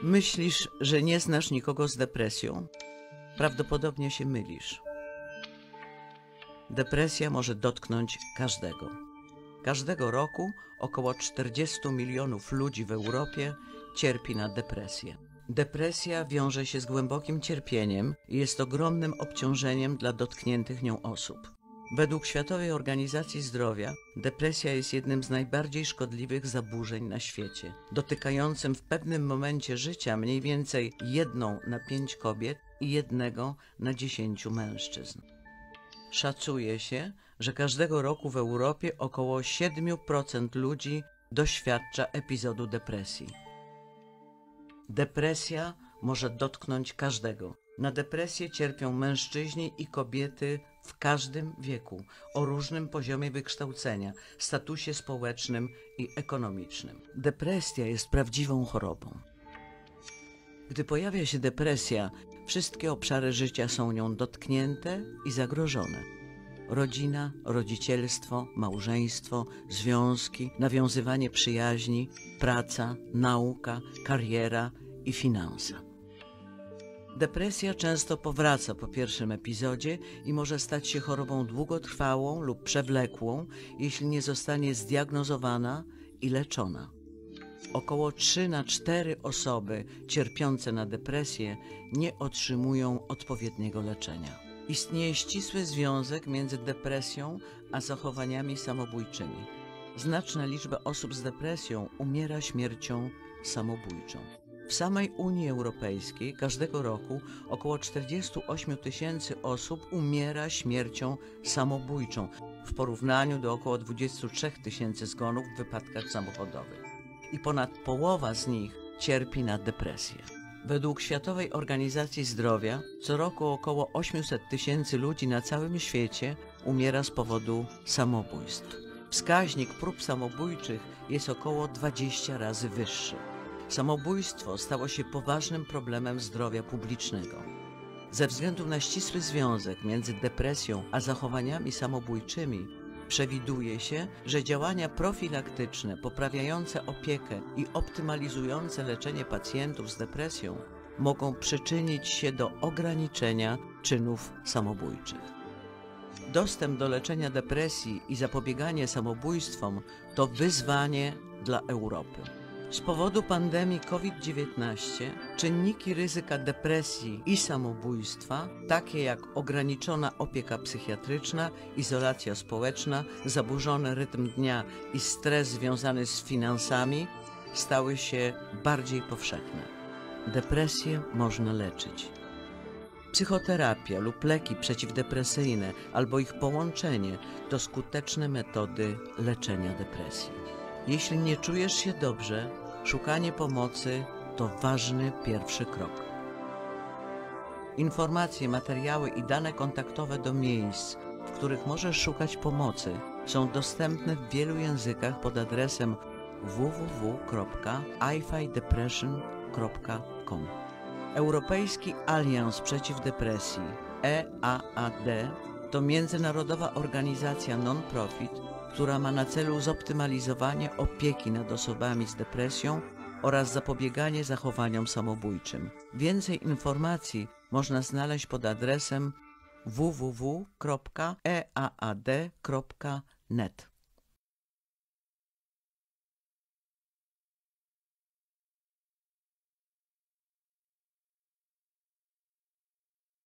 Myślisz, że nie znasz nikogo z depresją? Prawdopodobnie się mylisz. Depresja może dotknąć każdego. Każdego roku około 40 milionów ludzi w Europie cierpi na depresję. Depresja wiąże się z głębokim cierpieniem i jest ogromnym obciążeniem dla dotkniętych nią osób. Według Światowej Organizacji Zdrowia depresja jest jednym z najbardziej szkodliwych zaburzeń na świecie, dotykającym w pewnym momencie życia mniej więcej 1 na 5 kobiet i 1 na 10 mężczyzn. Szacuje się, że każdego roku w Europie około 7% ludzi doświadcza epizodu depresji. Depresja może dotknąć każdego. Na depresję cierpią mężczyźni i kobiety w każdym wieku, o różnym poziomie wykształcenia, statusie społecznym i ekonomicznym. Depresja jest prawdziwą chorobą. Gdy pojawia się depresja, wszystkie obszary życia są nią dotknięte i zagrożone. Rodzina, rodzicielstwo, małżeństwo, związki, nawiązywanie przyjaźni, praca, nauka, kariera i finanse. Depresja często powraca po pierwszym epizodzie i może stać się chorobą długotrwałą lub przewlekłą, jeśli nie zostanie zdiagnozowana i leczona. Około 3 na 4 osoby cierpiące na depresję nie otrzymują odpowiedniego leczenia. Istnieje ścisły związek między depresją a zachowaniami samobójczymi. Znaczna liczba osób z depresją umiera śmiercią samobójczą. W samej Unii Europejskiej każdego roku około 48 000 osób umiera śmiercią samobójczą w porównaniu do około 23 000 zgonów w wypadkach samochodowych. I ponad połowa z nich cierpi na depresję. Według Światowej Organizacji Zdrowia co roku około 800 000 ludzi na całym świecie umiera z powodu samobójstw. Wskaźnik prób samobójczych jest około 20 razy wyższy. Samobójstwo stało się poważnym problemem zdrowia publicznego. Ze względu na ścisły związek między depresją a zachowaniami samobójczymi przewiduje się, że działania profilaktyczne poprawiające opiekę i optymalizujące leczenie pacjentów z depresją mogą przyczynić się do ograniczenia czynów samobójczych. Dostęp do leczenia depresji i zapobieganie samobójstwom to wyzwanie dla Europy. Z powodu pandemii COVID-19 czynniki ryzyka depresji i samobójstwa, takie jak ograniczona opieka psychiatryczna, izolacja społeczna, zaburzony rytm dnia i stres związany z finansami, stały się bardziej powszechne. Depresję można leczyć. Psychoterapia lub leki przeciwdepresyjne albo ich połączenie to skuteczne metody leczenia depresji. Jeśli nie czujesz się dobrze, szukanie pomocy to ważny pierwszy krok. Informacje, materiały i dane kontaktowe do miejsc, w których możesz szukać pomocy, są dostępne w wielu językach pod adresem www.ifightdepression.com. Europejski Alians Przeciw Depresji EAAD to międzynarodowa organizacja non-profit, która ma na celu zoptymalizowanie opieki nad osobami z depresją oraz zapobieganie zachowaniom samobójczym. Więcej informacji można znaleźć pod adresem www.eaad.net.